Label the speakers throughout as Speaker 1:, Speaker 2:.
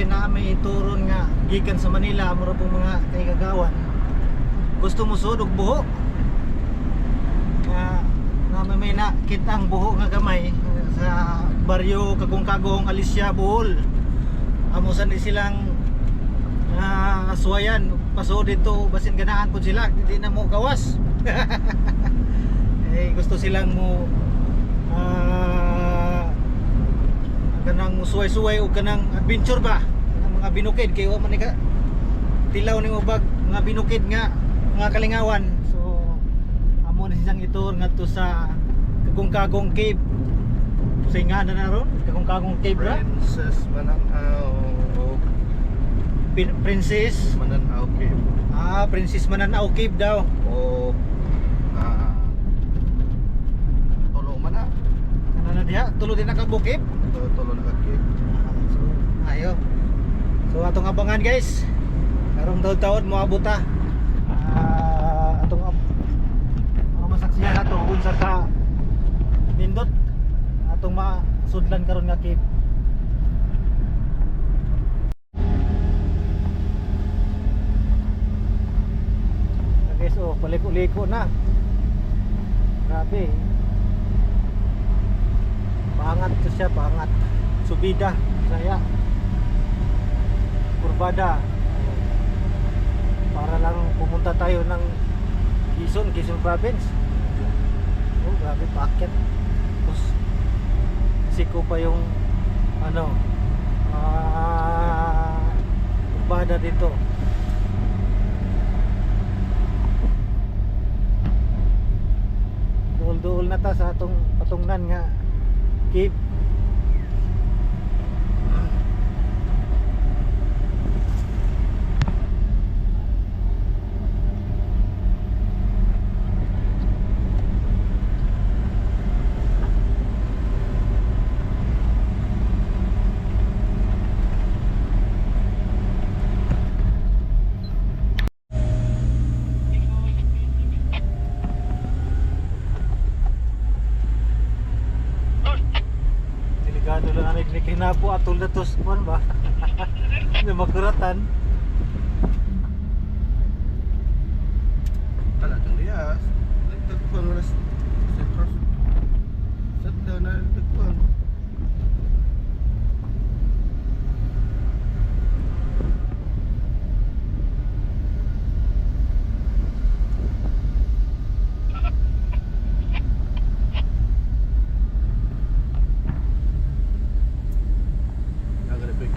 Speaker 1: na may turon nga gikan sa Manila mura pong mga kay kagawan. Gusto mo sud og buho. Na may nakita ang buho nga gamay sa baryo Kagong-Kagong, Alicia, Bohol. Amusan di silang aswayan paso dito basin ganahan po sila hindi na mo gawas. Eh gusto silang mo kanang musuway-suway o kanang adventure ba ang mga binukid kay wa man ka tilaw ning ubag mga binukid nga mga kalingawan. So amo na siyang itur ngadto sa Kagong-Kagong Cave. Singa na ron Kagong-Kagong Cave ra.
Speaker 2: Princess Mananaw
Speaker 1: Princess
Speaker 2: Mananaw Cave.
Speaker 1: Princess Mananaw Cave daw.
Speaker 2: O tulo man na.
Speaker 1: Ano na diha? Tulo din nakabukib.
Speaker 2: Tulo na ka cave.
Speaker 1: So ayo. So atong abangan guys. Karong taon moabot ta. Atong masaksihan nato unsa ka nindot atong masudlan karon nga cave. Guys, paliko-liko na. Grabe. Pangat to siya, pangat. Subida, saya. Kurbada. Para lang pumunta tayo ng Quezon Province. Oh, grabe packet. Tapos siko pa yung kurbada dito. Duol-duol na ta sa atong patungnan nga cave. Doon lang namin kinapo atol na tos man ba? Hindi magkuratan.
Speaker 2: Wala itong liyas. Nagtagpuan mo na citrus. Sat daw na nagtagpuan.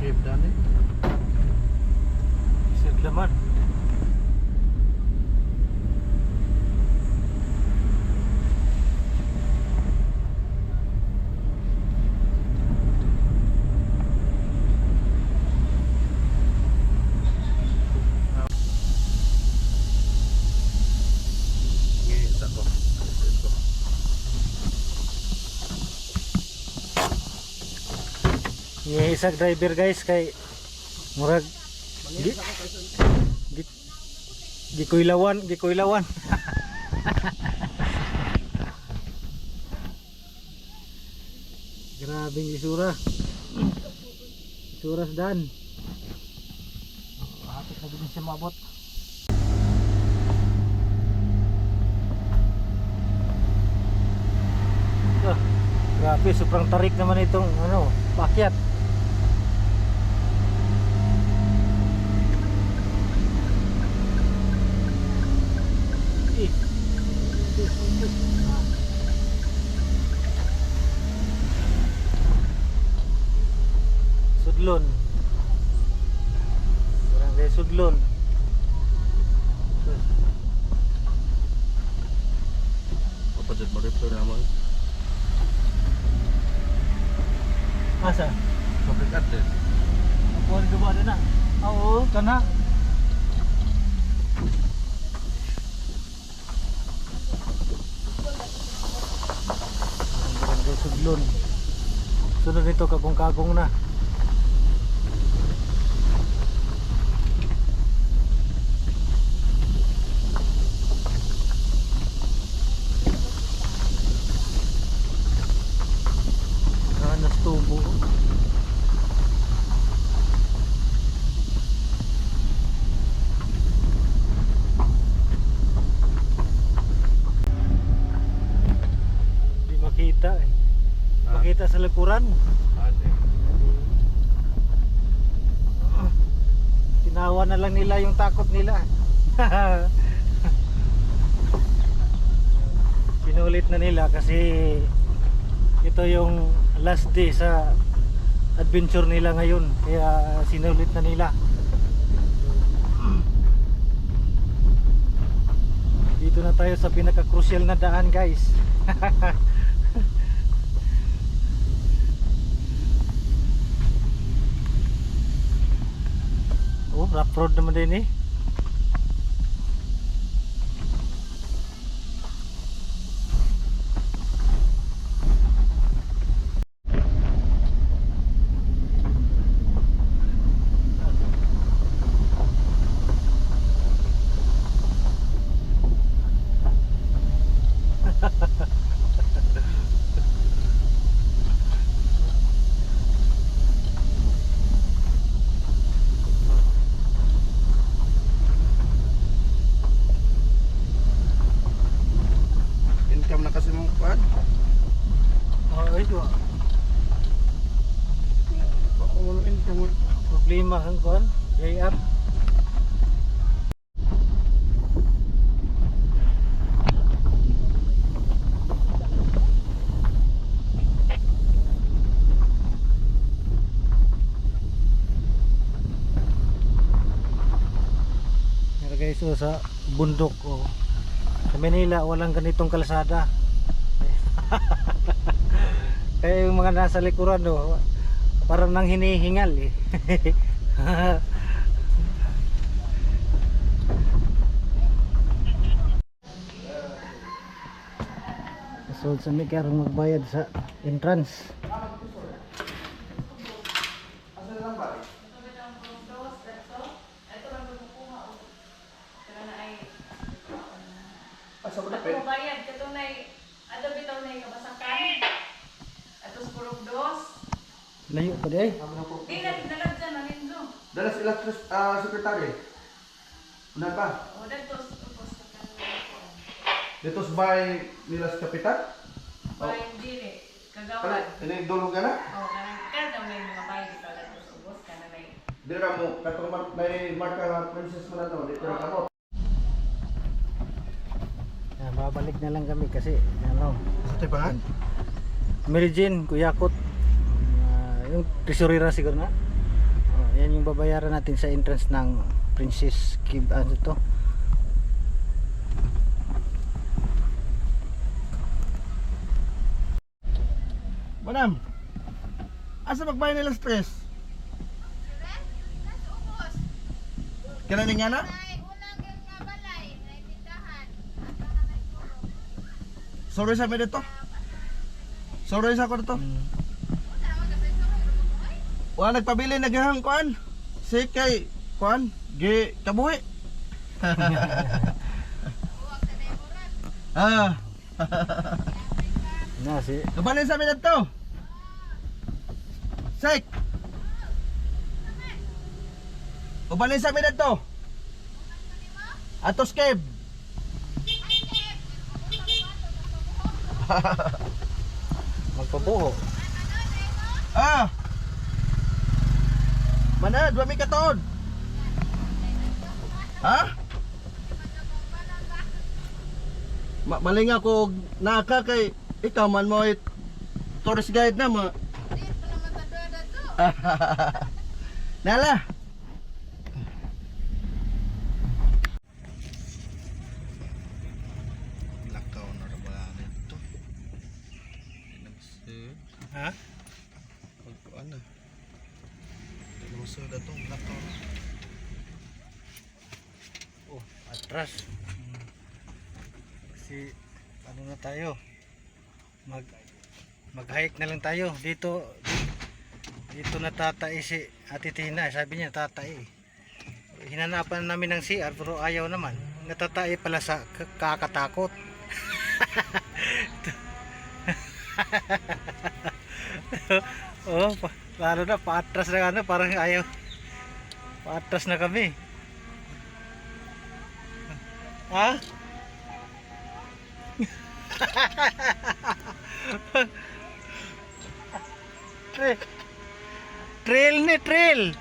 Speaker 2: Cave dani.
Speaker 1: Isip laman.
Speaker 2: Ngisa ko.
Speaker 1: Isag driver guys kay murag gikuylawan grabing isura sa daan. Hapit na din siya maabot. Grabe, sobrang tarik naman itong pakyat. Sudlon. Barangay Sudlon.
Speaker 2: Apa jud mo refer naman?
Speaker 1: Asa?
Speaker 2: Public address.
Speaker 1: Buwan ka ba na? Oo, kana. Barangay Sudlon. Sunod nito Kagong-Kagong na. Tubo. Kita sa likuran.
Speaker 2: Ate.
Speaker 1: Tinawa na lang nila yung takot nila. Sinulit na nila kasi ito yung last day sa adventure nila ngayon. Kaya sinulit na nila. Dito na tayo sa pinaka-crucial na daan, guys. Oh, rough road naman din eh.
Speaker 2: Income na kasi mong kuan.
Speaker 1: Oh, ito.
Speaker 2: Bako mo ng income mo.
Speaker 1: Problema kang kon. Yay up. Pero guys, oh, sa bundok oh. Sa Manila walang ganitong kalsada. Kaya yung mga nasa likuran oh, parang nang hinihingal eh. So sa may karang magbayad sa entrance.
Speaker 3: Ako bayad katunay ato bitaw na kabasakan. Atos purok dos.
Speaker 1: Layo pa di ay.
Speaker 3: Di na dalag dyan ang indo.
Speaker 2: Dala sila secretary. Una ba?
Speaker 3: O datos upos ka
Speaker 2: Dito sa bahay nila sa kapitan?
Speaker 3: bayan dili kagawad.
Speaker 2: Ini dulong ka na?
Speaker 3: O kanang daw na yung mga bayan dito datos upos kana may.
Speaker 2: Dili ra mo katong may marka princess mo na to. Dito ra kamo.
Speaker 1: Babalik na lang kami kasi ano,
Speaker 2: Sa tipangan?
Speaker 1: Mary Jane, Kuyakot, yung tesorera siguro na. Yan yung babayaran natin sa entrance ng Princess Cave. Ano to?
Speaker 2: Madam. Asa magbayad nila stress? Kailan nga na? Sorry sa dito. Sorry sa ko dito. Wala nagpabili naghang kuan. Si kay kuan, gi kabuhi. Ah.
Speaker 1: Na si
Speaker 2: Kabalin sa dito. Sek. Kabalin sa dito. Atos cave.
Speaker 1: magpabuho.
Speaker 2: Ah. Manad, wami ka taon. Ha? Maling ako naka kay ikaw man mo tourist guide na mo. Nala. Lakaw na ra ba nito?
Speaker 1: Ha?
Speaker 2: Ano? Luso na itong lakaw.
Speaker 1: Oh, atras. Kasi ano na tayo? Mag-hike na lang tayo dito. Dito natatay si Ate Tina. Sabi niya tatay. Hinanapan namin ng CR pero ayaw naman. Natatay pala sa kakatakot. Oh, lalo na paatras na ano, parang ayaw. Paatras na kami. Ha? Eh, trail ni, trail.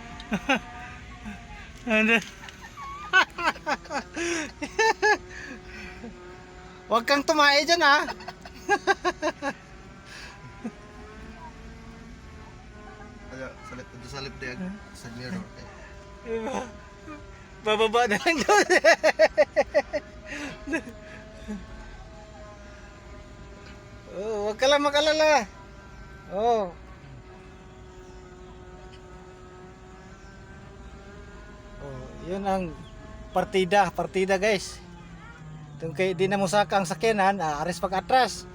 Speaker 1: Ano? Huwag kang tumae dyan ha.
Speaker 2: Ayo, salip dia sa mirror.
Speaker 1: Bababa na lang doon. Oh, huwag ka lang makalala. Oh. Oh, yun ang partida guys. Kung kay di na mo saka ang sakyanan, aaris pag atras.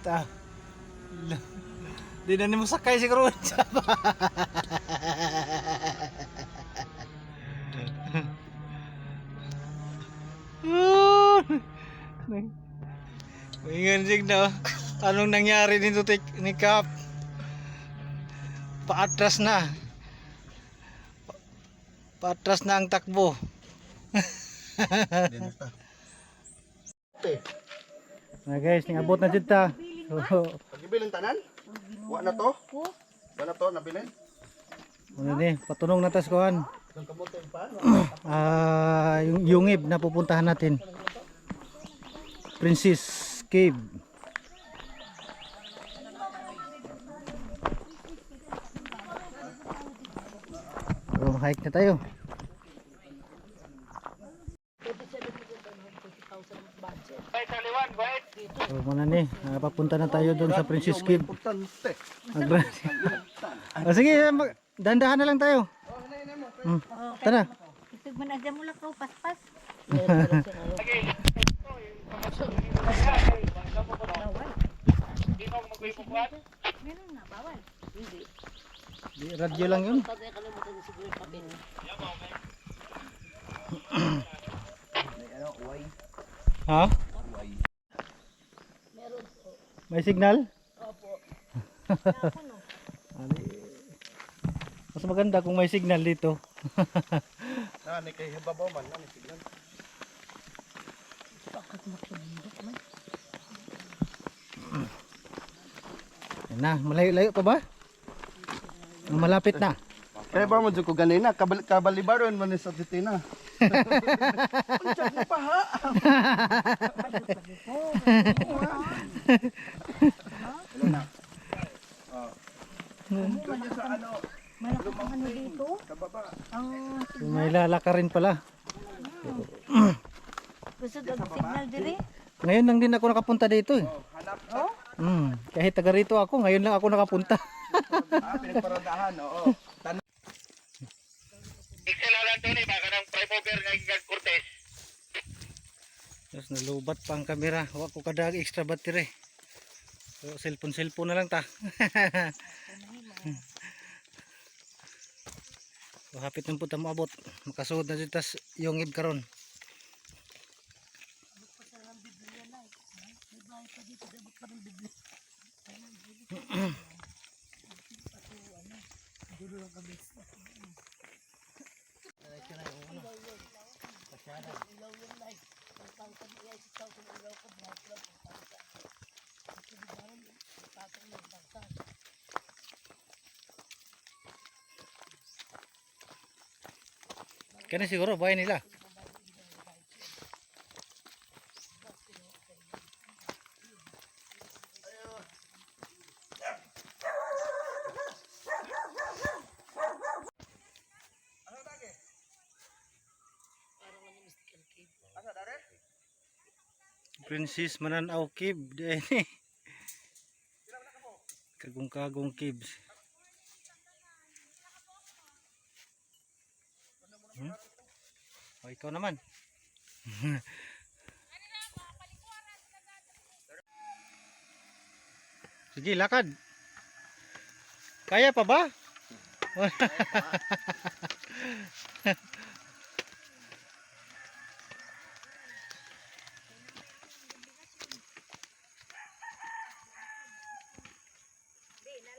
Speaker 1: Ta. Di na nimo sakay siguro. Maingan sig na. Anong nangyari dito ni Kap? Paatras na. Paatras na ang takbo. Na guys, ningabot na jud ta. So,
Speaker 2: Pagibilin tanan? Wa na to? Wa na to nabilin?
Speaker 1: ano ni, patunong na tas kuhan.
Speaker 2: Ang kamote pa?
Speaker 1: Yung Yungib na pupuntahan natin. Princess Cave. So, hike na tayo. So, muna ni, papunta na tayo doon sa Princess Cave.
Speaker 2: Importante.
Speaker 1: Sige, dandahan na lang tayo. Tara.
Speaker 4: Isig man adya mo lang ko paspas. Meron na bawal. Hindi.
Speaker 1: Radyo lang yun. Ha? May signal? Opo. Mas maganda kung may signal dito.
Speaker 2: Nani kay hababaw man nani siglan.
Speaker 1: Yan na, malayo-layo pa ba? Malapit na.
Speaker 2: Kaya ba mo jud ko ganina kabalibaron man ni sa titina. Unsa mo pa ha?
Speaker 4: Malakas ang ano dito. Ang
Speaker 1: May lalaka rin pala.
Speaker 4: gusto daw signal dire.
Speaker 1: Ngayon lang din ako nakapunta dito eh.
Speaker 4: Oh?
Speaker 1: Kahit taga rito ako, ngayon lang ako nakapunta.
Speaker 2: Pinagparadahan oo.
Speaker 1: Tapos nalubat pa ang kamera. Huwag ko kadag extra battery. So, cellphone na lang ta. So, hapit ng punta mo abot. Makasuod na dito yung ib karon. Kaya siguro bahay nila. Princess Mananaw Cave. Kagong-kagong caves. O, ikaw naman. Sige, lakad. Kaya pa ba?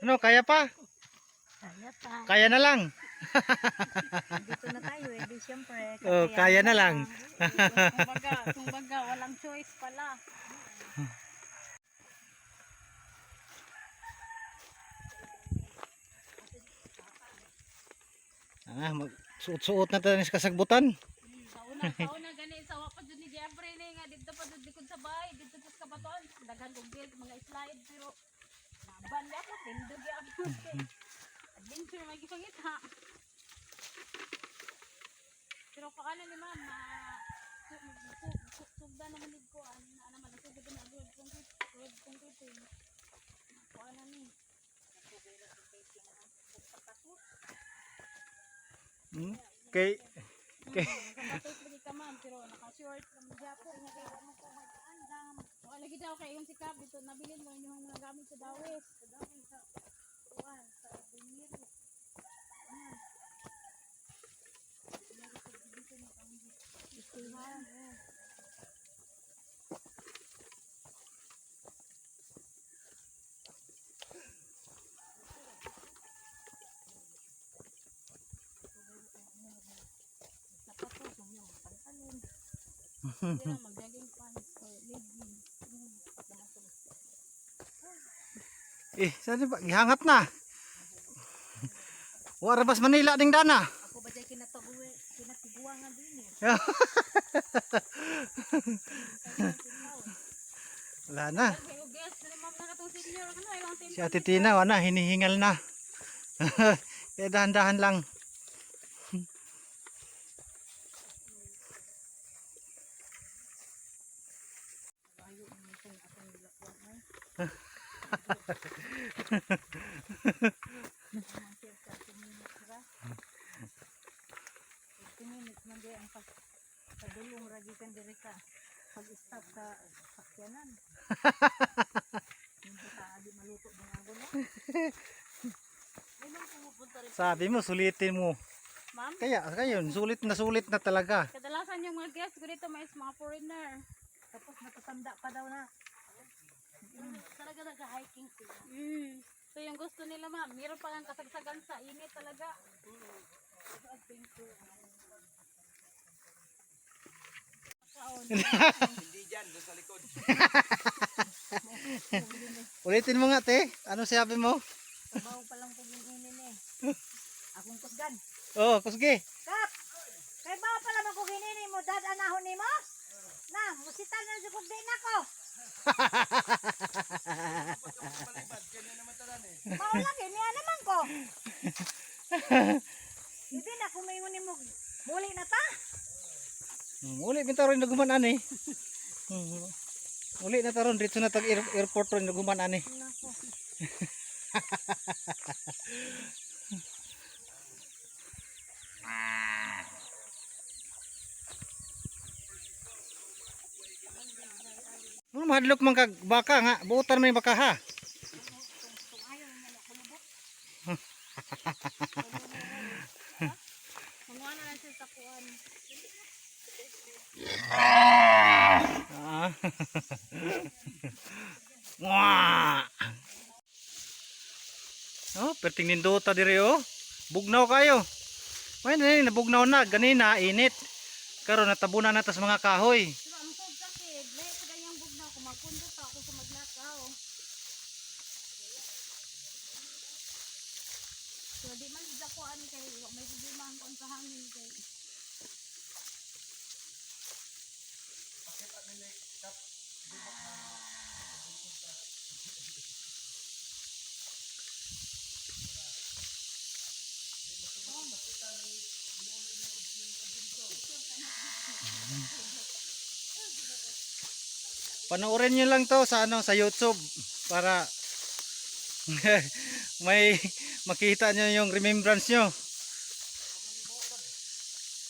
Speaker 1: Ano, kaya pa?
Speaker 4: Kaya pa.
Speaker 1: Kaya na lang.
Speaker 4: Dito na tayo eh. Di syempre.
Speaker 1: Oh, kaya na lang.
Speaker 4: Kumbaga, walang choice pala.
Speaker 1: Suot-suot na tayo sa kasagbutan.
Speaker 3: Sauna gani sa wapa jud ni Jeffrey ni nga dito pa jud likod sa bahay, dito sa kabaton, daghan kog gate mga slide pero laban na ako tindog ya ako. Adventure may gipangit ha. Pero paano ni ma'am sugda naman nid ko ana naman sugda na road concrete. Paano ni?
Speaker 1: Okay.
Speaker 3: Nakabatos lagi ka ma'am, pero naka-short naman siya po. Nga kayo ano ko mag-andam. Wala lagi daw kayo yung sikap dito. Nabilin mo yung mga gamit sa dawes. Sa dawes sa tuwan, sa binir. Ayan. Dito na kami. Istihan. Hindi lang mag-jogging pants or leggings.
Speaker 1: Saan ba? Gihangat na. Warabas Manila ding dana.
Speaker 4: Ako ba dyan kinatiguan nga din eh.
Speaker 1: Wala na.
Speaker 3: Okay, guys, ma'am na katong senior. Ano ay lang
Speaker 1: Si Ate Tina, wala, hinihingal na. Kaya dahan-dahan lang.
Speaker 4: Minutes man di ang pagdulong ragi kan diri ka pag-stop sa sakyanan. Hindi ka adi maluto ng agon no. Ay man pumupunta rin.
Speaker 1: Sabi mo, sulitin mo.
Speaker 3: ma'am,
Speaker 1: Kaya, ngayon, sulit na talaga.
Speaker 3: kadalasan yung mga guests ko dito may mga foreigner.
Speaker 4: Tapos natatanda pa daw na.
Speaker 3: Talaga nag-hiking sila. So yung gusto nila ma'am, meron pa ng kasagsagan sa init talaga.
Speaker 1: Ulitin mo nga, te. Ano sabi mo?
Speaker 4: Sabaw pa lang ko gininin eh. Akong kusgan.
Speaker 1: Oh, kusgi.
Speaker 4: Kap! Kay ba pala mo gininin mo dad anahon nimo? Na, musitan na jud kog din ako. Maulang eh, niya naman ko. Hindi na kung may mo muli na ta.
Speaker 1: Uli, binta rin naguman ani. Uli na taron, dito na tag airport rin naguman ani.
Speaker 4: Nako.
Speaker 1: Mahadlok man kag baka nga, buutan may baka ha.
Speaker 3: Kumuha na lang siya sa kuwan.
Speaker 1: Wah. Oh, perting nindota diri oh. Bugnaw kayo. May nabugnaw na ganina init. Karon natabunan na tas mga kahoy.
Speaker 3: Diba, ang sod sakit. Lahat sa ganyang bugnaw. Kung magpundot ako sa maglakaw. So, di man sa kuwan kay may problema ang kuwan sa hangin kay.
Speaker 1: Panoorin nyo lang to sa sa YouTube para may makita nyo yung remembrance nyo.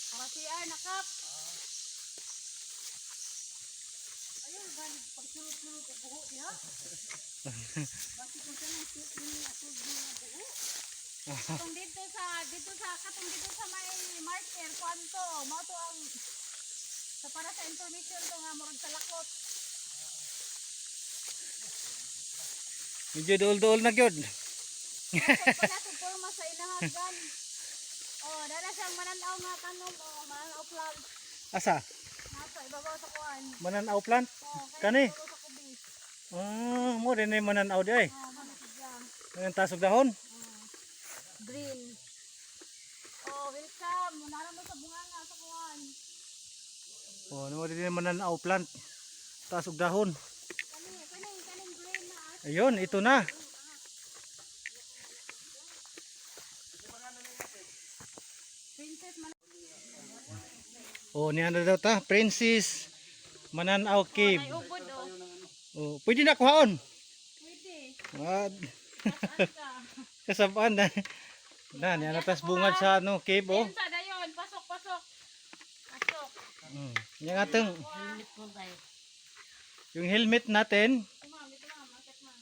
Speaker 3: Para CR na kap. Ayun, pagsulot-sulot ang buho niya. Bakit kung saan ang suot niya at suot niya ang buho? Katong dito sa may marker, kwanto, mo to ang sa para sa information to nga murag talakot.
Speaker 1: Medyo dool-dool na gyud.
Speaker 3: Pala sa forma sa inahagan. Oh, dala siyang mananaw nga kanom, oh, mananaw plant.
Speaker 1: Asa?
Speaker 3: Nasa ibabaw sa kuan.
Speaker 1: Mananaw plant?
Speaker 3: Oh,
Speaker 1: Kani?
Speaker 3: puro sa kubis.
Speaker 1: Mo din ay mananaw di ay.
Speaker 3: Oh, ano siya?
Speaker 1: Ang tasog dahon.
Speaker 3: Green. Oh, welcome. Munara mo sa bunganga sa kuan.
Speaker 1: Mo din ay mananaw plant. Tasog dahon.
Speaker 3: Kaning green na.
Speaker 1: Ayun, ito na.
Speaker 3: Princess man.
Speaker 1: Niya na daw ta, Princess Mananaw Cave.
Speaker 3: Ay ubod oh.
Speaker 1: Pwede na kuhaon.
Speaker 3: Pwede.
Speaker 1: Ah,
Speaker 3: Saan ka?
Speaker 1: kasabaan na. Niya na tas bungad sa cave oh.
Speaker 3: Sa dayon, pasok. Pasok.
Speaker 1: Yang atong yung helmet natin.
Speaker 3: Ito ma'am, market ma'am.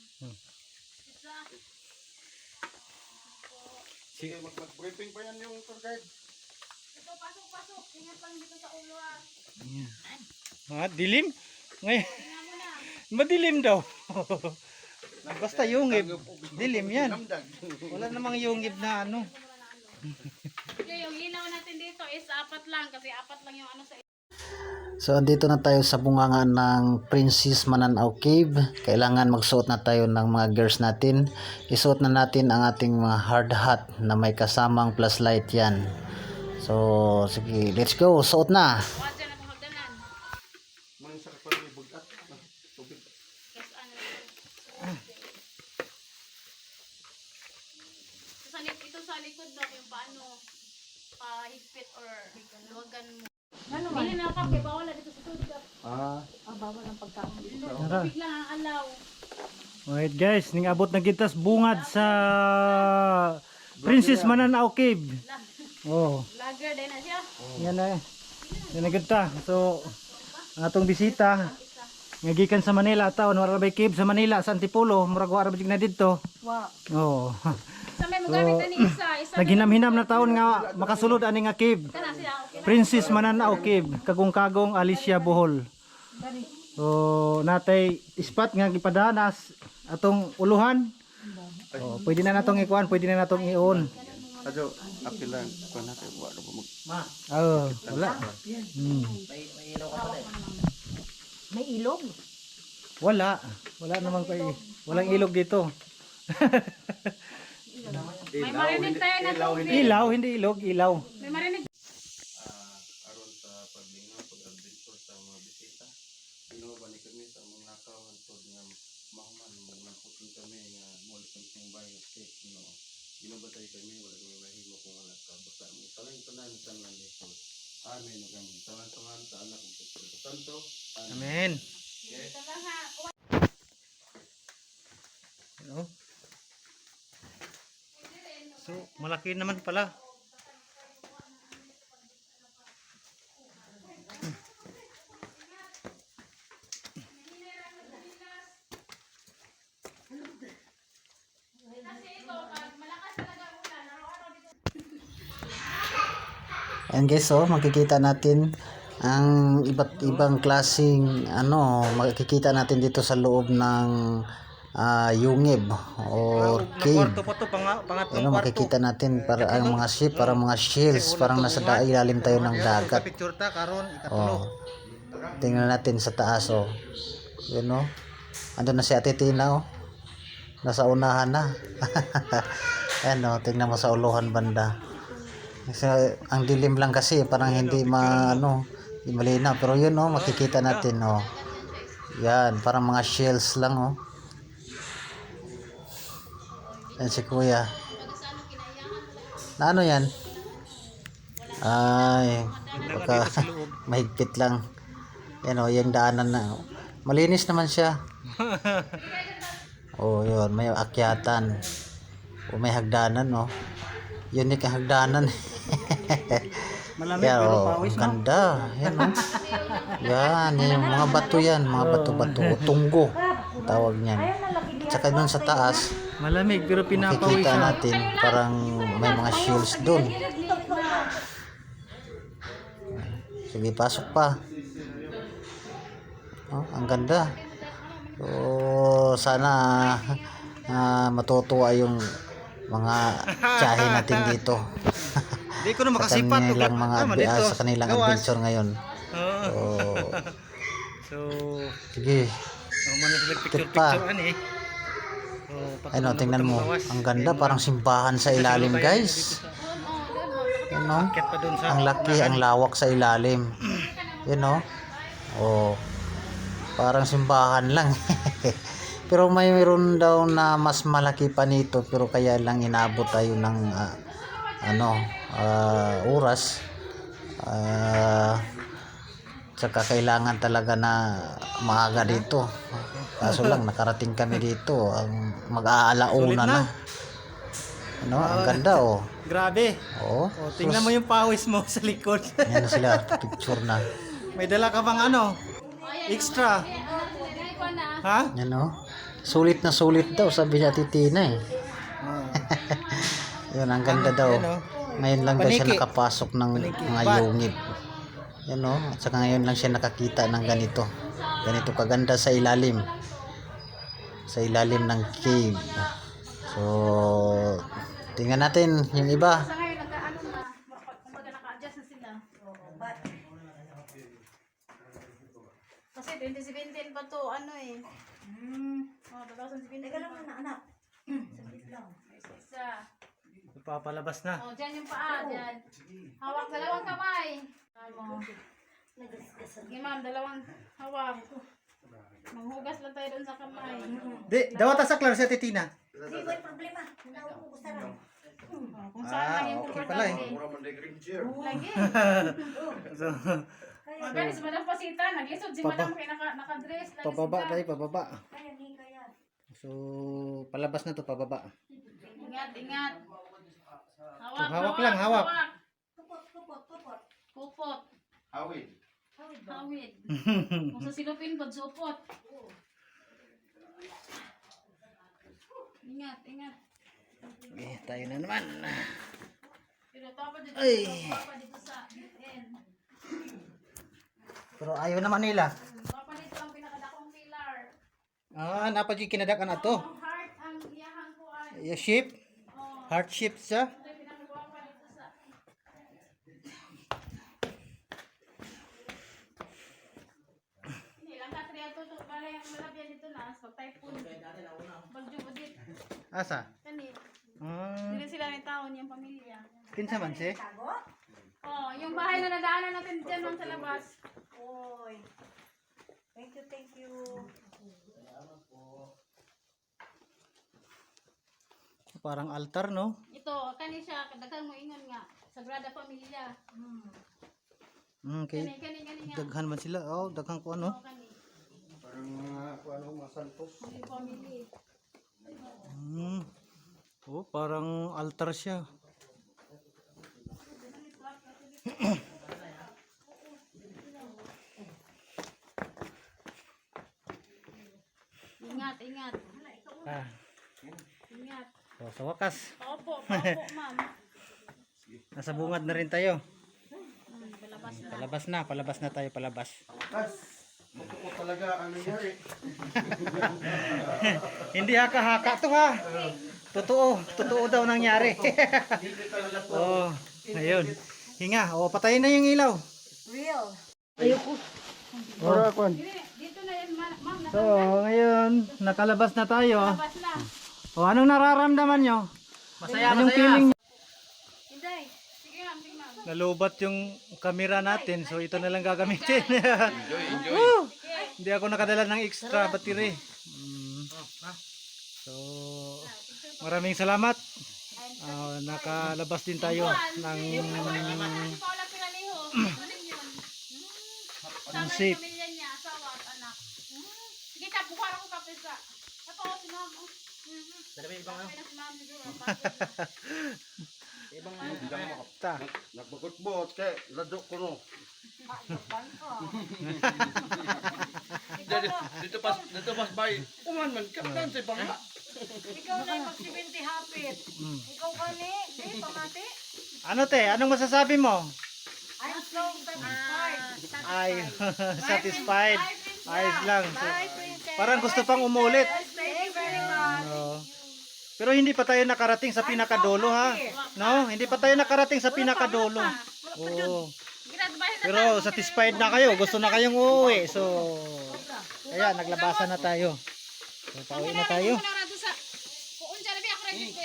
Speaker 3: Isa.
Speaker 2: Sige, mag-briefing pa yan yung tour guide.
Speaker 3: Ito, pasok. Ingat lang dito sa ulo
Speaker 1: Dilim? Ngayon,
Speaker 3: Tingnan mo na.
Speaker 1: madilim daw. Basta yungib. Dilim yan.
Speaker 2: Damdag.
Speaker 1: Wala namang yungib na ano.
Speaker 3: Okay, yung ilaw natin dito is 4 lang kasi 4 lang yung ano sa
Speaker 1: So andito na tayo sa bunganga ng Princess Mananaw Cave. Kailangan magsuot na tayo ng mga gears natin. Isuot na natin ang ating mga hard hat na may kasamang flashlight yan. So sige, let's go. Suot na.
Speaker 3: Huwag dyan ang hagdanan.
Speaker 2: Mga sa kapal may bugat. Tubig.
Speaker 3: Tapos ano. Ito sa likod daw yung paano higpit or luwagan mo. Bili na kape, bawal na dito sa tubig.
Speaker 4: Bawal ang pagkain dito.
Speaker 3: Tubig lang ang alaw.
Speaker 1: Alright guys, ning abot na gitas bungad sa Princess Mananaw Cave.
Speaker 3: Lager din na siya.
Speaker 1: Yan na. Yan na ganda. So ang atong bisita nga gikan sa Manila taon wala bay cave sa Manila sa Antipolo, murag wa ra na didto.
Speaker 3: Wow. Sa may magamit ani isa.
Speaker 1: Naghinam-hinam na taon nga makasulod ani nga cave.
Speaker 3: Kana siya, okay.
Speaker 1: Princess Mananaw Cave, kagong-kagong Alicia Bohol. So natay spot nga gipadanas atong uluhan. Pwede na natong ikuan, pwede na natong ion.
Speaker 2: Adyo, apilan. Kung natin, wala ba
Speaker 1: Wala.
Speaker 4: May ilog.
Speaker 1: Wala. Wala namang walang ilog dito.
Speaker 3: May marinig tayo na tubig.
Speaker 1: Ilaw, hindi ilog, ilaw.
Speaker 3: May marinig.
Speaker 2: aron sa paglingaw, pag-adventure sa mga bisita. Balik kami sa mga nakaw hantod nga mahuman maglangkutin kami nga mall camping by state no. Ginabatay kami wala kami mahimo kung wala ka basta mo tanan tanan dito. Amen ug kami tanan sa anak ug Espiritu Santo.
Speaker 1: Amen.
Speaker 3: Ito lang ha.
Speaker 1: So, malaki naman pala. Ayan guys, makikita natin ang iba't ibang klaseng makikita natin dito sa loob ng yungib or cave. Makikita natin para ang mga ship, para mga shells, parang nasa ilalim tayo ng dagat. Tingnan natin sa taas Yun Ando na si Ate Tina Nasa unahan na. Ayan tingnan mo sa uluhan banda. Kasi ang dilim lang kasi parang hindi hindi malinaw pero yun makikita natin yan parang mga shells lang yan si kuya na ano yan ay baka mahigpit lang yan yung daanan na malinis naman siya yun may akyatan may hagdanan yun yung hagdanan.
Speaker 2: Malamig pero pawis
Speaker 1: ganda. Yan yung mga bato yan, mga bato-bato, tunggo tawag niyan. Tsaka dun sa taas, malamig pero pinapawis. Makikita natin parang may mga shields dun. Sige, pasok pa. Ang ganda. So sana matutuwa yung mga tiyahe natin dito.
Speaker 2: Di ko na
Speaker 1: Sa
Speaker 2: makasipat.
Speaker 1: kanilang mga
Speaker 2: dito.
Speaker 1: sa kanilang
Speaker 2: Gawas.
Speaker 1: adventure ngayon.
Speaker 2: Oo.
Speaker 1: So,
Speaker 2: So,
Speaker 1: sige.
Speaker 2: man sila
Speaker 1: pa.
Speaker 2: picture-picturean eh. So,
Speaker 1: Ano, tingnan mo. Ang ganda, parang simbahan sa ilalim, guys. Yan no?
Speaker 2: Akit pa dun sa
Speaker 1: Ang laki, ang lawak sa ilalim. Yan no? Oh. Parang simbahan lang. Pero mayroon daw na mas malaki pa nito, pero kaya lang inaabot tayo ng oras. Tsaka kailangan talaga na maaga dito. Kaso lang nakarating kami dito ang mag-aalauna na. Ano, ang ganda oh.
Speaker 2: Grabe.
Speaker 1: Oh.
Speaker 2: O, tingnan mo yung pawis mo sa likod.
Speaker 1: Yan na sila, picture na.
Speaker 2: May dala ka bang ano? Extra. Ha?
Speaker 1: Yan oh. Sulit na sulit daw, sabi niya Titina eh. Yun, ang ganda daw.
Speaker 2: Yan, oh.
Speaker 1: Ngayon lang daw siya
Speaker 2: Paniki.
Speaker 1: nakapasok ng mga yungib. Yan o, at saka ngayon lang siya nakakita ng ganito. Ganito kaganda sa ilalim. Sa ilalim ng cave. So, tingnan natin yung iba.
Speaker 3: Sa ngayon, nagkaano na, kumbaga naka-adjust na sila. Kasi 2017 pa to, ano eh. Oh, 2017. Teka lang na, anak. Saglit lang. Isa.
Speaker 2: Papalabas na.
Speaker 3: Oh, dyan yung paa, dyan. Hawak, dalawang kamay. Tama. Sige ma'am, dalawang hawak. Maghugas lang tayo doon sa kamay.
Speaker 2: Di, dawata sa klaro sa Titina.
Speaker 3: Hindi ko yung problema. Kung saan lang yung
Speaker 2: okay pala eh.
Speaker 3: Lagi.
Speaker 2: So,
Speaker 3: Magaling si Madam Pasita, naglisod si Madam kaya naka-dress. lagi
Speaker 2: pababa
Speaker 3: sila.
Speaker 2: tayo, pababa. So, palabas na to, pababa.
Speaker 3: Ingat, ingat.
Speaker 2: So, hawak lang, hawak.
Speaker 3: Kupot.
Speaker 2: Awid.
Speaker 3: Hawid. Kung sa silupin, pagsupot. Ingat, ingat.
Speaker 2: Okay, tayo na naman.
Speaker 3: Pero papa dito,
Speaker 2: Ay.
Speaker 3: papa dito sa end.
Speaker 1: Pero ayaw naman nila.
Speaker 3: Papa dito ang pinakadakong pillar.
Speaker 2: Ah, napag kinadakan na to.
Speaker 3: Ang heart ang iyahang kuan.
Speaker 2: Yung shape.
Speaker 3: Oh,
Speaker 2: Heart shape siya.
Speaker 3: ito yung pinakagwapa dito sa. Hindi lang ka triato to. Balay ang malabyan dito na. Pag typhoon. Bagyo budit.
Speaker 2: Asa?
Speaker 3: Kani.
Speaker 2: Ah,
Speaker 3: Dili sila ni taon yung pamilya.
Speaker 2: kinsa man si?
Speaker 3: Oh, yung bahay na nadaanan natin dyan lang sa labas.
Speaker 4: Oy. Thank you, thank you.
Speaker 2: Parang altar, no?
Speaker 3: Ito, kani siya, kadaghan mo ingon nga. Sagrada Familia.
Speaker 2: Okay.
Speaker 3: Kani nga.
Speaker 2: Daghan man sila. Oh, daghan ko ano.
Speaker 3: Oh, kani.
Speaker 2: Parang mga santos.
Speaker 3: Yung family.
Speaker 2: Oh, parang altar siya.
Speaker 3: Ingat, ingat.
Speaker 2: Ah,
Speaker 3: Ingat.
Speaker 2: so, sa wakas,
Speaker 3: Opo, ma'am.
Speaker 2: nasa bungad na rin tayo.
Speaker 3: Palabas na.
Speaker 2: Palabas na tayo, palabas.
Speaker 5: Totoo talaga ang nangyari.
Speaker 2: Hindi haka-haka to ha. Totoo daw nangyari. Oh, ayun. Hinga, oh, patayin na yung ilaw.
Speaker 4: Real.
Speaker 3: Dito na yan, ma'am.
Speaker 2: So, ngayon, nakalabas na tayo.
Speaker 3: Palabas na.
Speaker 2: Oh, anong nararamdaman nyo? Anong feeling nyo?
Speaker 3: Inday. Sige ma'am, sige ma'am.
Speaker 2: Nalubat yung camera natin, so ito na lang gagamitin. Woo! Hindi ako nakadala ng extra battery. So, maraming salamat. Nakalabas din tayo ng
Speaker 3: Si Paula Pinaliho. Kunin yun. Sama yung
Speaker 2: safe.
Speaker 3: pamilya niya, asawa at anak. Sige, bukuhan ako kape sa. Ito, si ma'am. Kaya na si ma'am siguro.
Speaker 5: Nagbagot-bot kay ladok ko no. Dito pas bay. Uman man kaptan si bangka.
Speaker 4: Ikaw na yung mag-70 hapit. Ikaw kani, di pamati.
Speaker 2: Ano te? Anong masasabi mo?
Speaker 4: I'm so satisfied.
Speaker 2: Ay, satisfied. Ayos lang. So,
Speaker 4: Bye, princess.
Speaker 2: parang gusto pang umulit.
Speaker 4: Thank you very much.
Speaker 2: Oh.
Speaker 1: Pero hindi pa tayo nakarating sa pinakadulo ha. No, hindi pa tayo nakarating sa pinakadulo. Oo. Pero satisfied na kayo, gusto na kayong uuwi. So, kaya naglabasan na tayo. So, pauwi na tayo.
Speaker 3: Kuon siya labi ako ra dito.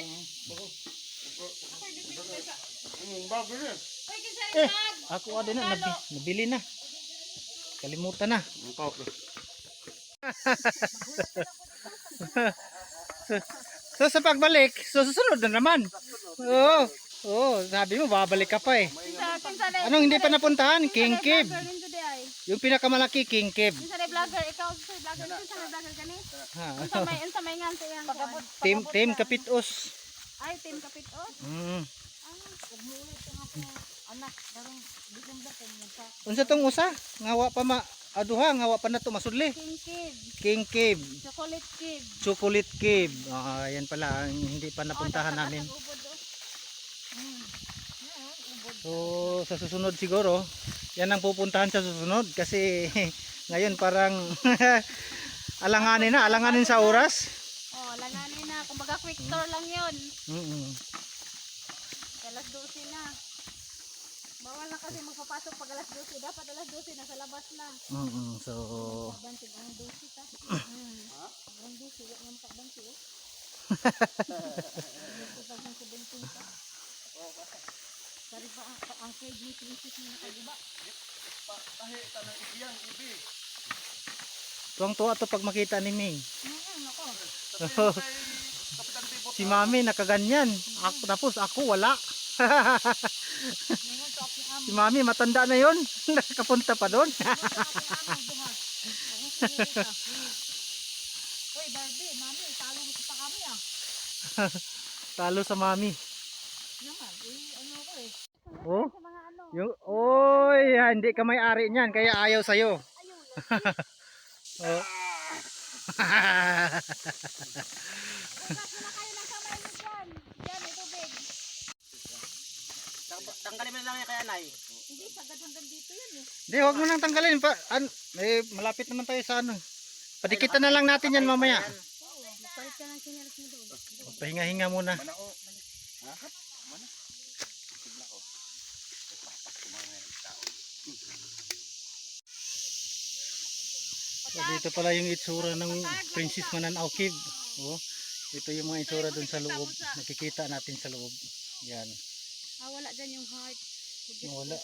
Speaker 5: Bago na.
Speaker 3: Oy kinsa
Speaker 1: Eh,
Speaker 3: bag.
Speaker 1: ako din na, nabili na. Kalimutan na. So sa pagbalik, so susunod na naman. Oo. Oo, sabi mo babalik ka pa eh.
Speaker 3: Kinsa na.
Speaker 1: Anong hindi pa napuntahan? King Cave. Yung pinakamalaki King Cave.
Speaker 3: Kinsa na vlogger ikaw sa vlogger kinsa na vlogger kani?
Speaker 1: Ha.
Speaker 3: Unsa may ngan sa iyang kuan?
Speaker 1: Team Kapitos.
Speaker 3: Ay team kapitos.
Speaker 4: Anak, darong di lang ba kay sa
Speaker 1: Unsa tong usa? Ngawa pa aduha, ngawa pa na to masudli.
Speaker 3: King Cave,
Speaker 1: King Cave,
Speaker 3: Chocolate Cave.
Speaker 1: Chocolate Cave. Ah, yan pala ang hindi pa napuntahan namin.
Speaker 3: Ubod do.
Speaker 1: So sa susunod siguro, yan ang pupuntahan sa susunod kasi ngayon parang alanganin sa oras.
Speaker 3: Oh, langanin na. Kumbaga quick tour lang 'yon. Alas 12 na. Bawal na kasi magpapasok pag alas 12. Dapat alas 12 nasa labas na.
Speaker 1: So
Speaker 3: Bantig ang 12 ta. Ang 12 wala nang pagbantig. Sari pa ang KG princess na nakagiba.
Speaker 5: Tahi tanang iyang ibi.
Speaker 1: tuwang-tuwa to pag makita ni May.
Speaker 3: Nako.
Speaker 5: Kapitan Tibot.
Speaker 1: Si Mami nakaganyan. Ako, tapos ako wala. Si Mami matanda na yon. Nakapunta pa doon.
Speaker 4: Hoy, Barbie, mami, talo mo pa kami ah.
Speaker 1: Talo sa Mami.
Speaker 4: Naman, ano ko eh.
Speaker 1: Oh.
Speaker 3: Sa mga ano.
Speaker 1: Yung oy, hindi ka may-ari niyan kaya ayaw sa iyo. Oh.
Speaker 3: Bukas na kayo ng kamay mo dyan. Dyan, may tubig.
Speaker 6: Tanggalin mo na lang yan kay Anay.
Speaker 3: Hindi, sagad hanggang dito yun eh.
Speaker 1: Hindi, wag mo nang tanggalin pa. Malapit naman tayo sa ano. Padikitan na lang natin yan mamaya.
Speaker 3: Palit ka ng sinyalas mo doon.
Speaker 1: Pahinga-hinga muna. So, dito pala yung itsura ng Princess Mananaw Cave. Oh, ito yung mga itsura dun sa loob. Nakikita natin sa loob. Yan.
Speaker 3: Ah, wala dyan yung heart.
Speaker 1: Wala.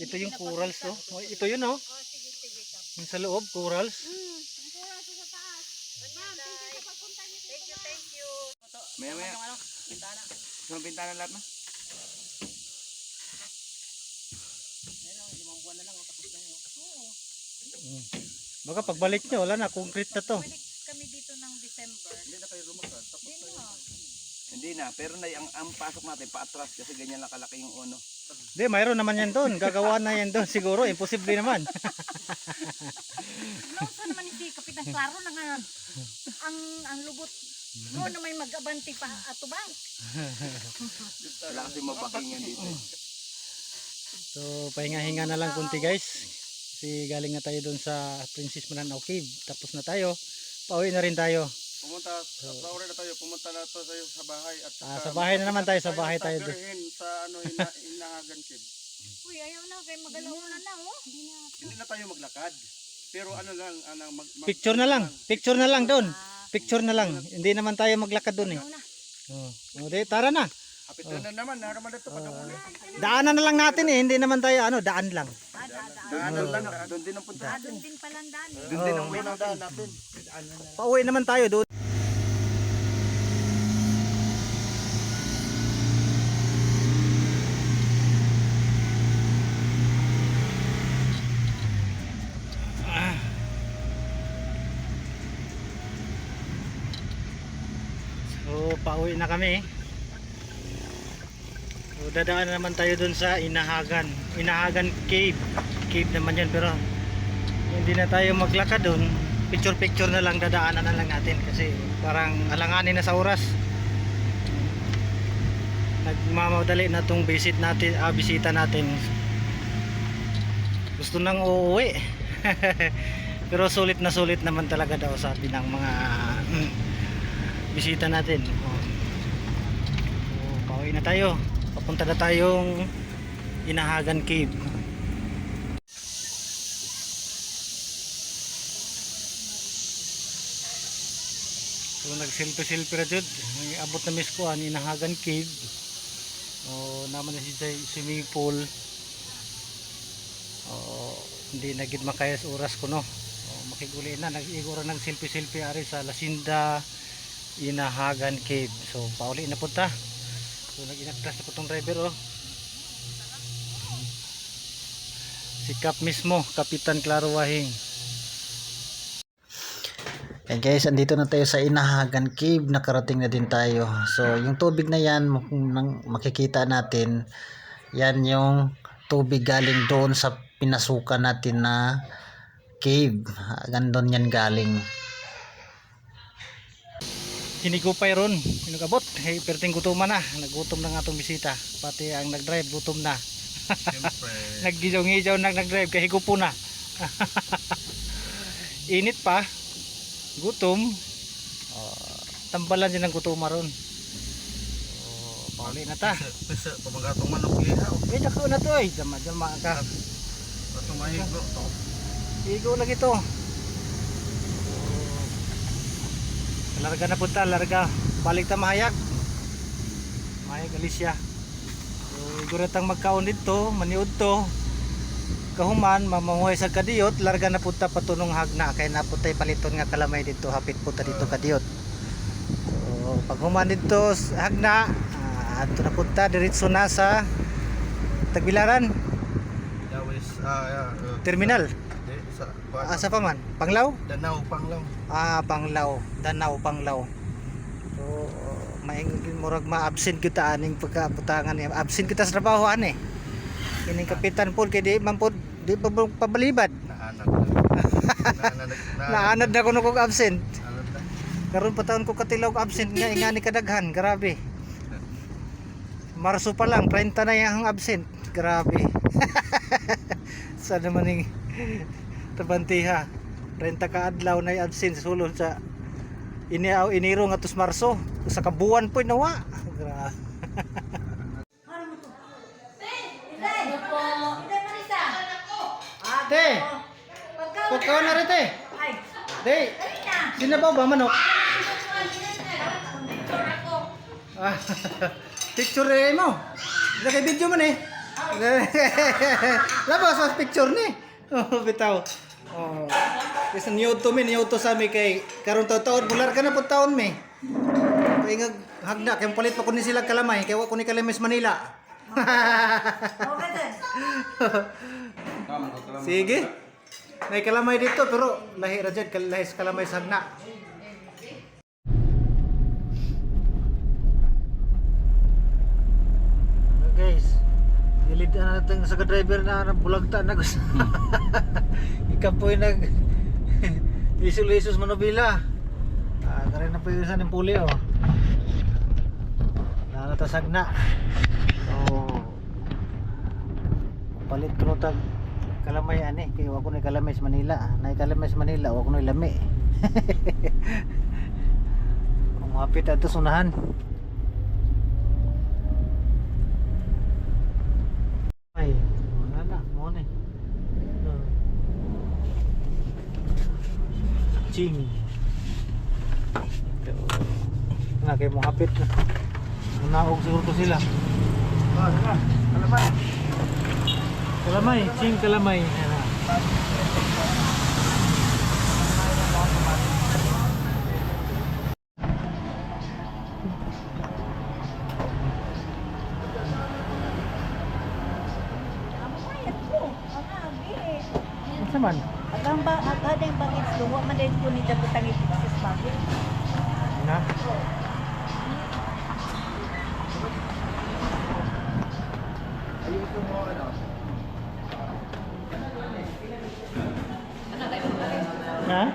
Speaker 1: Ito yung corals to. Oh, ito yun oh. Yung sa loob, corals.
Speaker 3: Ang kuras sa taas. Ma'am, thank you sa pagpunta niyo dito.
Speaker 4: Thank you.
Speaker 6: Maya. Ano? Bintana. Yung bintana lahat na.
Speaker 1: Baka pagbalik nyo, wala na, concrete na to.
Speaker 4: Balik kami dito ng December.
Speaker 5: Hindi na kayo lumakad. Tapos
Speaker 6: Hindi na, pero na ang pasok natin paatras kasi ganyan lang kalaki yung uno.
Speaker 1: Hindi, mayroon naman yan doon. Gagawa na yan doon. Siguro, imposible naman.
Speaker 4: Nauso naman si Kapitan Claro na nga ang lubot. No na may mag-abanti pa ato ba?
Speaker 6: Wala kasi mabaking yan dito.
Speaker 1: So, pahinga-hinga na lang kunti guys. Kasi galing na tayo doon sa Princess Mananaw Cave. Tapos na tayo. Pauwi na rin tayo.
Speaker 5: pumunta, Laura na tayo, pumunta na to tayo sa bahay. At
Speaker 1: Sa bahay na naman tayo. Sa bahay tayo doon.
Speaker 5: Sa ano, Hinahagan Cave.
Speaker 4: Uy, ayaw na kay magalaw na oh.
Speaker 5: Hindi na tayo maglakad. Pero ano lang,
Speaker 1: Picture na lang. Picture na lang doon. Picture na lang. Hindi naman tayo maglakad doon eh. Oh, di, tara na.
Speaker 5: Kapit na naman, naraman dito pag ulo.
Speaker 1: Daanan na lang natin eh. Hindi naman tayo daan lang.
Speaker 6: Daanan lang, doon din ang punta.
Speaker 4: Doon din palang daan eh.
Speaker 6: Doon din ang
Speaker 5: Doon ang daan natin.
Speaker 1: Pauwi naman tayo doon. So, pauwi na kami. So, dadaan naman tayo dun sa Hinahagan Cave. Cave naman yun, pero hindi na tayo maglakad dun. Picture na lang, dadaanan na lang natin kasi parang alanganin na sa oras. Nagmamadali na tong bisita natin. Gusto nang uuwi. Pero sulit na sulit naman talaga daw sabi ng mga bisita natin. So, pauwi na tayo. Papunta na tayong Inahagan Cave. So nag-selfie ra jud. Abot na miss ko ang Inahagan Cave. Naman na siya swimming pool. Hindi na gid makaya sa oras ko no. Makiguli na nag-igora ng selfie ari sa Lasinda Inahagan Cave. So pauli na punta. So nag-inatras na po tong driver Si Kap mismo, Kapitan Claro Wahing. And guys, andito na tayo sa Inahagan Cave. Nakarating na din tayo. So yung tubig na yan, makikita natin, yan yung tubig galing doon sa pinasukan natin na cave. Gandun yan galing. Hinigupay ron, hinugabot. Hey, perting gutuman na. Nagutom na nga itong bisita. Pati ang nag-drive, gutom na.
Speaker 2: Siyempre.
Speaker 1: Naggijaw-ngijaw nag-drive, kaya higupo na. Init pa. Gutom. Tambalan din ng gutom ron. Pauli na ta.
Speaker 2: Pisa, pamagatong manok lihaw.
Speaker 1: Dako na to Jama ka.
Speaker 2: Atong mahiglo to.
Speaker 1: Higo lagi to. Larga na punta, larga. Balik ta mahayag. Mahayag Alicia. So, iguratang magkaon dito, maniud to. Kahuman, mamanguhay sa kadiyot, larga na punta patunong hagna. Kaya naputay paliton nga kalamay dito, hapit punta dito kadiyot. So, pag human dito hagna, ato na punta, diretso na sa Tagbilaran.
Speaker 2: Yawis,
Speaker 1: Terminal.
Speaker 2: Sa
Speaker 1: Asa pa man? Panglaw?
Speaker 2: Danau, Panglaw.
Speaker 1: Panglaw, Danau, Panglaw. So, maingin murag ma-absent kita aning pagkaputangan niya. Absent kita sa trabaho ani. Kining kapitan po kay di man po di pa pabalibad. Naanad na kuno kog absent. Karon pa taon ko katilaw absent nga ingani kadaghan, grabe. Marso pa lang 30 na yang absent. Grabe. Sa naman ning tabantiha. 30 ka adlaw na absent sa sulod sa Enero nga tus Marso. Sa kabuan po nawa. Grabe. Te. Pagkaon na rin te. Te. Sinabaw ba manok? Picture mo. Ila kay video man Labas sa picture ni. Bitaw. Kasi niyo to sa mi kay karon taon bular ka na pud taon mi. Kay nga hagda kay palit pa kuno sila kalamay kay wa kuno Kalamay Manila. Sige. May kalamay dito pero lahi ra jud lahi sa kalamay sa hagna. Guys, gilid na natin sa driver na bulagta na gusto. Ikaw po yung nag isul-isus manubila. Karen na po yung isa ng puli nanatasag na. So palit ko tag kalamay ani kaya wako ni Kalamay Manila. Na Kalamay Manila wako ni lami. Kung mapit ato sunahan. Ay, wala na, mo ni. Ching. Na kay mo hapit na. Unaog siguro ko sila. Kalamay. Kalamay, ching kalamay. Asa man?
Speaker 4: Agang ba agad ang bagay luwa man din ko ni dabutang isis bagay.
Speaker 1: Na. Ha?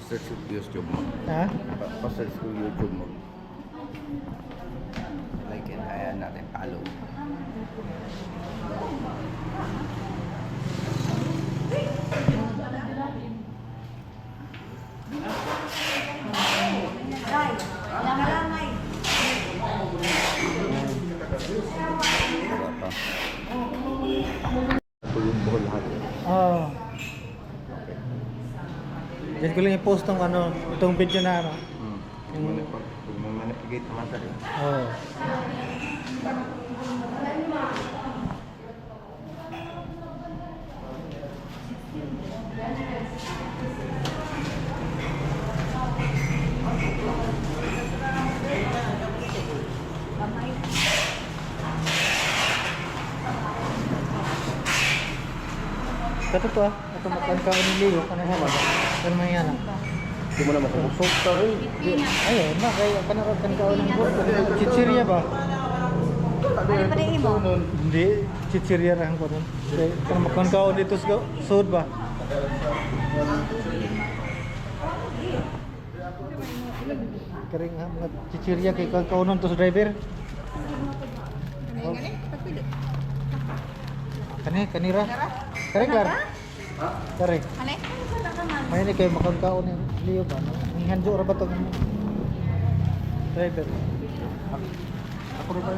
Speaker 6: Pa-search ko YouTube mo.
Speaker 1: Ha?
Speaker 6: Pa-search ko YouTube mo. Like and ayan natin, follow. Tulong ko lahat.
Speaker 1: Oo. Diyan ko lang i-post tong ano, itong video na ano.
Speaker 6: Yung manipigate naman sa rin.
Speaker 1: Oo. Kato to ah. Ito makan ka ni Leo kanang hala. Pero may yana.
Speaker 6: Hindi mo naman kung sukta rin.
Speaker 1: Ayun na kay kanang kan ka ng buwan. Chichirya ba?
Speaker 4: Ano pa rin mo?
Speaker 1: Hindi, chichirya ra ko nun. Kay kanang makan ka dito sa sud ba? Kering ha mga chichirya kay kan kaunon to sa driver. Kanira. Kare kar. Kare.
Speaker 3: Ano?
Speaker 1: May ni kay makangkaon ni Leo ba? Ang hanjo ra ba to driver? Ako ra ba?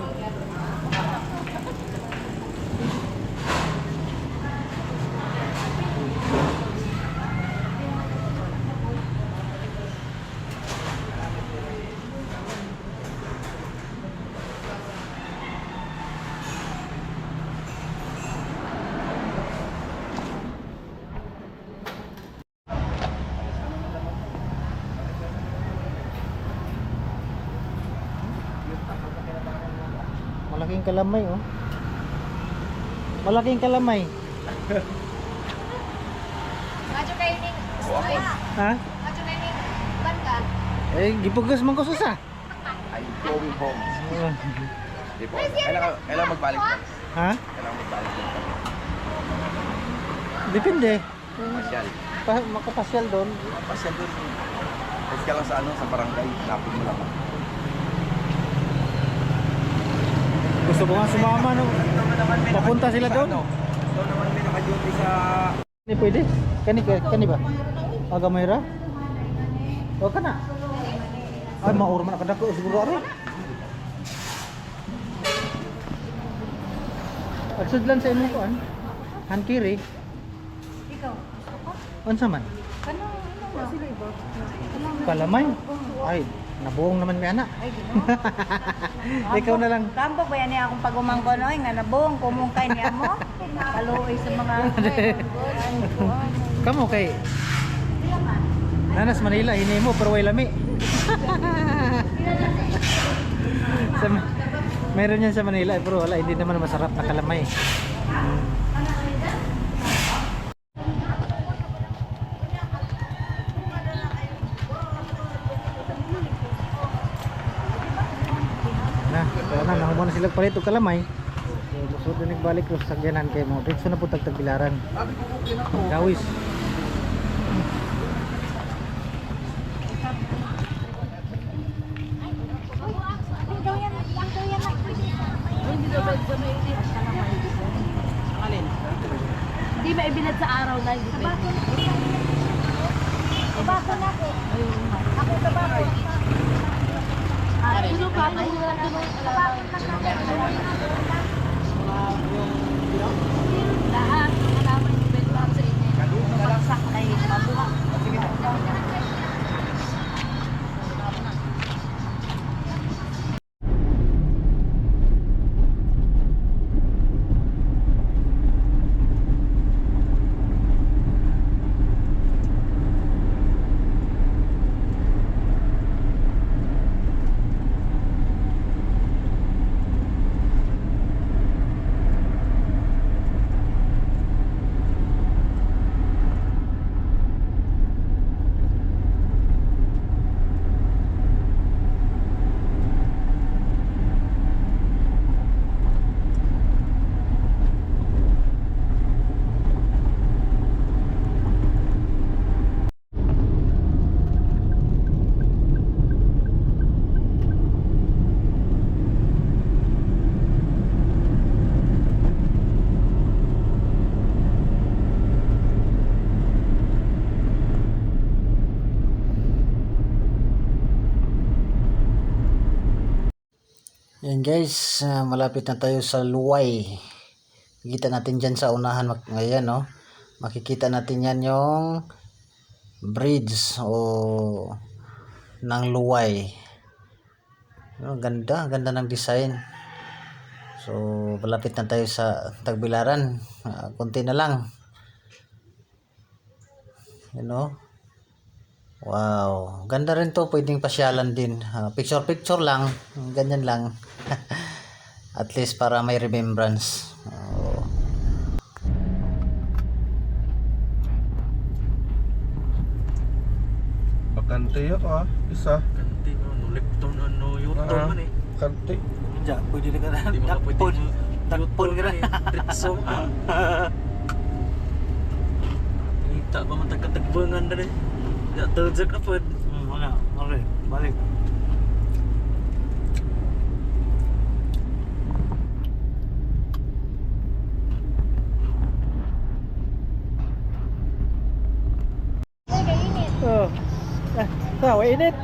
Speaker 1: Malaking kalamay oh. Malaking kalamay.
Speaker 3: Medyo kayo ning
Speaker 1: Ha?
Speaker 3: medyo kayo ning bangka.
Speaker 1: Eh gipugas man ko susa.
Speaker 6: I'm going home. Di po. Kailangan magbalik ka.
Speaker 1: Ha?
Speaker 6: Kailangan magbalik ka.
Speaker 1: Depende.
Speaker 6: Pasyal.
Speaker 1: Makapasyal doon.
Speaker 6: Pasyal doon. Huwag ka lang sa ano, sa barangay. Lapit mo lang.
Speaker 1: Gusto mo nga sumama no? Papunta sila doon.
Speaker 6: Ito naman may naka-duty sa...
Speaker 1: Ni pwede? Kani ba? Aga mayra? O kana? Ay maur man kadako siguro ari. Agsudlan sa imong kuan. Hankiri.
Speaker 4: Ikaw.
Speaker 1: Unsa man?
Speaker 4: Ano sila iba?
Speaker 1: Kalamay. Ay, nabuong naman mi ana.
Speaker 4: Ay, di
Speaker 1: Ikaw na lang.
Speaker 4: Kambog ba yan akong pagumangko no? Nga nabuong kumungkay niya mo. Kaluoy sa mga...
Speaker 1: Kamo kay Nanas Manila hini mo pero way lami. Meron yan sa Manila pero wala hindi naman masarap na kalamay. Na nahumo na sila palit og kalamay. So busod na nagbalik ko sa sakyanan kay mo. Dito na po tagbilaran. Gawis.
Speaker 3: Hindi ba ibilad sa araw na hindi pwede?
Speaker 4: Tabako na ko. Ako tabako.
Speaker 3: Ano ba? Lahat ng alaman yung bedroom sa inyo.
Speaker 4: Pagsak kay mabuha.
Speaker 1: Yan guys, malapit na tayo sa Luway. Kita natin dyan sa unahan ngayon, no? Makikita natin yan yung bridge o ng Luway. Ganda, ganda ng design. So, malapit na tayo sa Tagbilaran. Konti na lang. You know? Wow, ganda rin to, pwedeng pasyalan din. Picture lang, ganyan lang. At least para may remembrance.
Speaker 2: Bakante yun ha, isa.
Speaker 6: Kanti mo, nulik to ano, YouTube man eh.
Speaker 2: Bakante.
Speaker 1: Ja, pwede na ka
Speaker 6: Di mo ka pwede
Speaker 1: Dakpon ka na.
Speaker 6: Trip song. Kita pa man tagkatagbangan na rin. Ya terjek na po.
Speaker 1: Wala, balik.
Speaker 3: Ay, kainit.
Speaker 1: Oh. Init.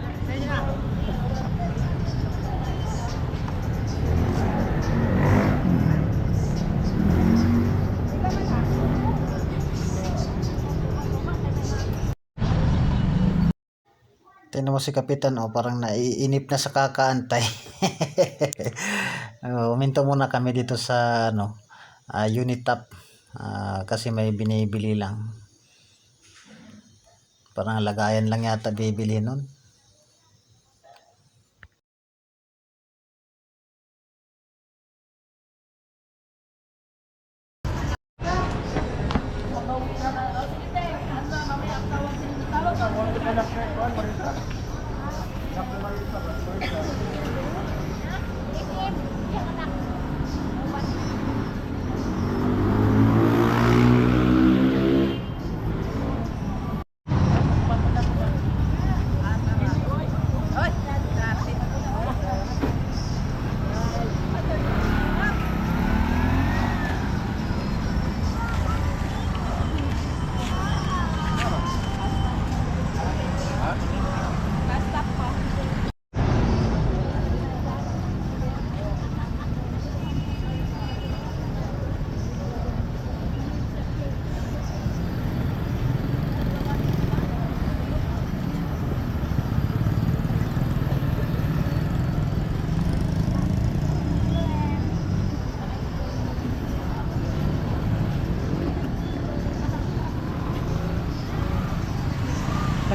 Speaker 1: Tingnan mo si Kapitan, parang naiinip na sa kakaantay. Uminto muna kami dito sa Unitap kasi may binibili lang. Parang lagayan lang yata bibili nun.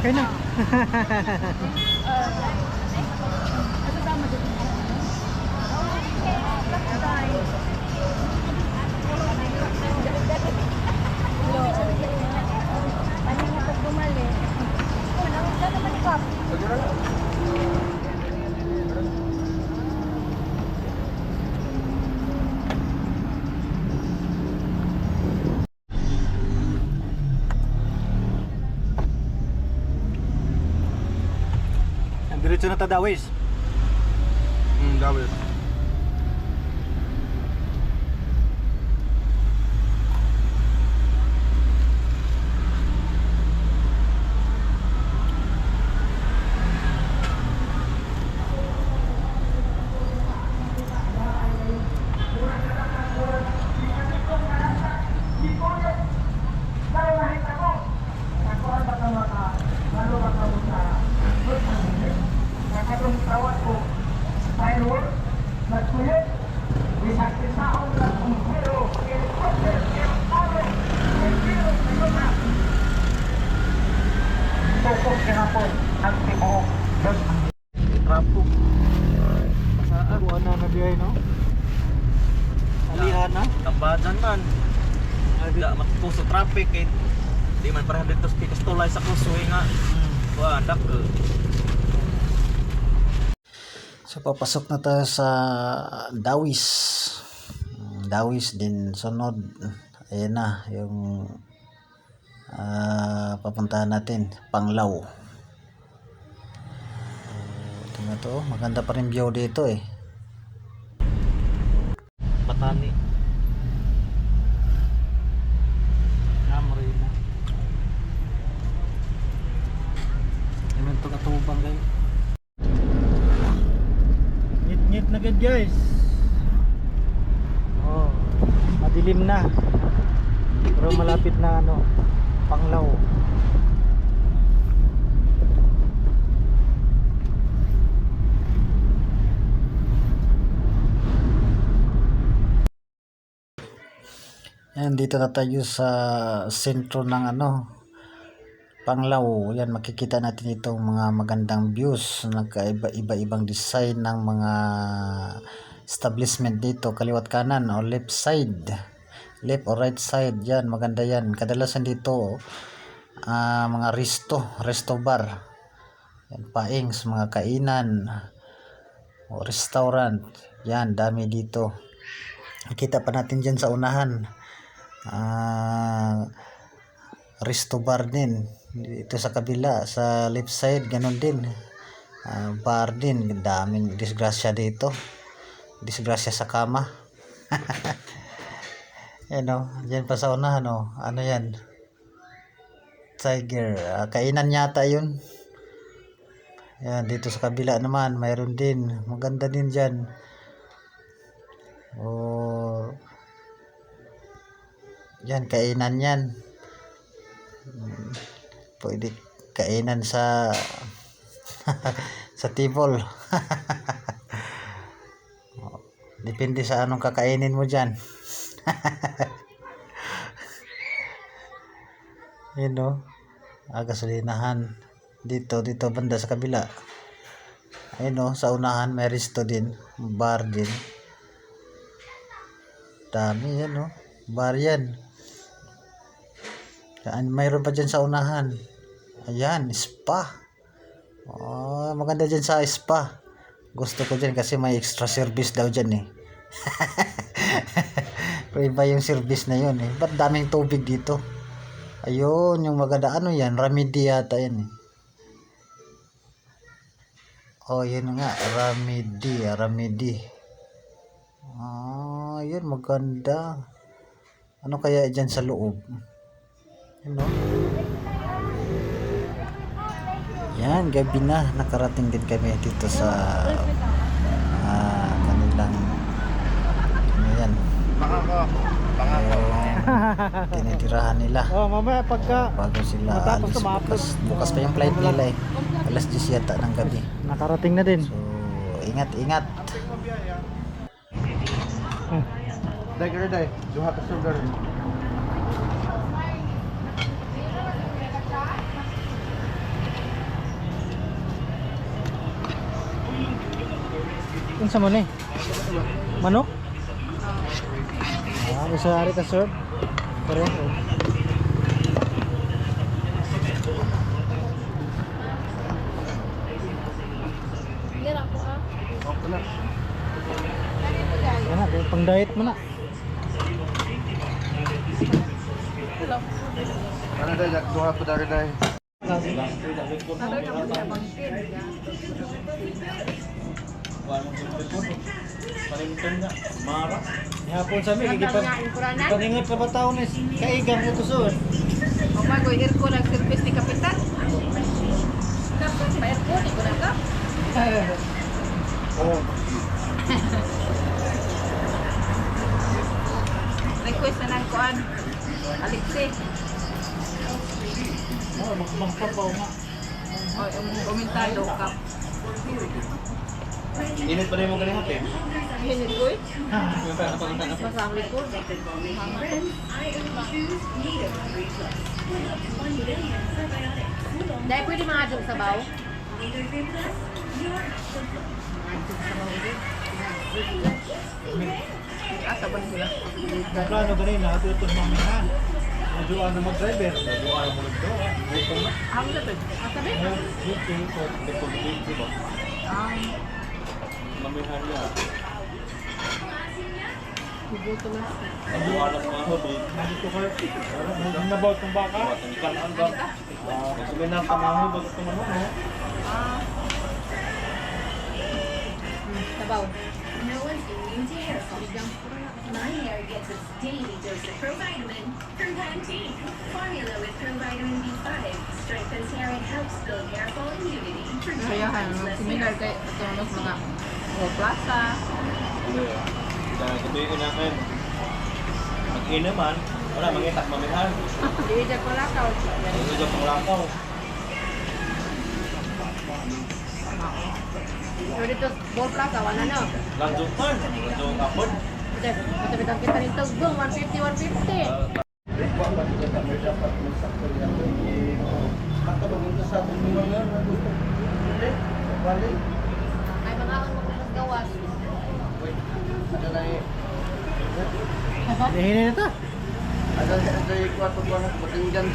Speaker 1: Okay na. Diretso na Tadawis.
Speaker 2: Dawit.
Speaker 6: Rapo.
Speaker 1: Buwan na nabiyay, no? Alihan na.
Speaker 6: Tambadan man. Agda matuso traffic eh. Di man parang dito pistolay sa kusoy nga. Wah, dak.
Speaker 1: So papasok na tayo sa Dawis. Dawis din sunod. Ayan na yung papuntahan natin, Panglao. Ito na to, maganda pa rin view dito eh.
Speaker 6: Patani.
Speaker 1: Marina. Ano ito katubang kayo? Ngit-ngit na agad guys. Oh, madilim na. Pero malapit na ano, Panglao. Yan, dito na tayo sa sentro ng ano, Panglao. Yan, makikita natin itong mga magandang views, nagkaiba-ibang design ng mga establishment dito, kaliwat kanan o left side, left or right side. Yan, maganda yan. Kadalasan dito mga resto bar, yan, paings, mga kainan o restaurant. Yan, dami dito. Kita pa natin dyan sa unahan, resto bar din. Dito sa kabila, sa left side, ganun din, bar din. Daming disgrasya dito, disgrasya sa kama. Yan o, dyan pa sa unahan o, ano yan, tiger, kainan yata yun. Yan, dito sa kabila naman mayroon din, maganda din dyan. Yan, kainan yan. Pwede kainan sa sa table. Depende sa anong kakainin mo dyan. Yun o, gasolinahan dito banda sa kabila. Ayun o, sa unahan may resto din, bar din. Dami yan o, bar yan. Mayroon pa dyan sa unahan. Ayan, spa. Oh, maganda dyan sa spa. Gusto ko dyan kasi may extra service daw dyan eh. Pero iba yung service na yun eh. Ba't daming tubig dito? Ayun, yung maganda. Ano yan? Remedy yata yan eh. Oh, yun nga. Remedy. Yun, maganda. Ano kaya dyan sa loob? Ano? Yan, gabi na. Nakarating din kami dito sa kanilang ano yan, tinitirahan nila. Oh, mamaya pagka
Speaker 2: Bago sila
Speaker 1: matapos
Speaker 2: alis, bukas pa yung flight nila eh. Alas 10 yata ng gabi.
Speaker 1: nakarating na din.
Speaker 2: So, ingat.
Speaker 5: Day, duha ka sugar.
Speaker 1: Unsa man eh? Manok? Isa hari ka sir. Pareho.
Speaker 3: Nira ko
Speaker 1: Yan, pang diet mo na.
Speaker 5: Ano day, duha pa dari day.
Speaker 1: Hapon sa mi gipangingat ka ba taon is kaigang mo to sir.
Speaker 3: O magoy irko ng service ni kapitan. Dapat ba irko ni ko na ka?
Speaker 1: Oh.
Speaker 3: Request na ng kuan. Alexi.
Speaker 1: Oh, magpapaw nga.
Speaker 3: O komentado ka.
Speaker 6: Init pa rin mo galing hapin.
Speaker 3: Hinit ko eh. Masang likod. Dahil pwede mga adjong sabaw. Asa ba sila?
Speaker 1: Plano ganina, tutun mamihan. Medyo ano mag-driver.
Speaker 3: Ang lapit. Asa ba?
Speaker 6: Mamihan niya.
Speaker 3: Bubuto na.
Speaker 6: Ang alas mga hobi.
Speaker 1: Nandito ka. Nabaw itong baka.
Speaker 6: Ang kalaan ba? Sabi na pamaho ba ito manok mo?
Speaker 3: Sabaw.
Speaker 7: No one's immune to hair fall. My hair gets its daily dose of Provitamin from Pantene. Formula with Provitamin B5 strengthens hair and helps build hair fall immunity. For
Speaker 3: Kaya
Speaker 7: times less
Speaker 3: similar
Speaker 7: hair
Speaker 3: kay
Speaker 7: fall.
Speaker 3: ito mas mga
Speaker 4: O plaza.
Speaker 6: Gabi ko namin. Mag-inuman, wala, mangitak mamihan.
Speaker 4: Di dyan ko lakaw.
Speaker 6: Ito dyan pang lakaw.
Speaker 3: So dito ball plaza wala na.
Speaker 6: Lanjong man, lanjong kapon.
Speaker 3: Matabitang kita rin tugbong 150. Ay mga ang gawas.
Speaker 1: Hihinin na to.
Speaker 2: Ada yung 4 buwan at matinggan.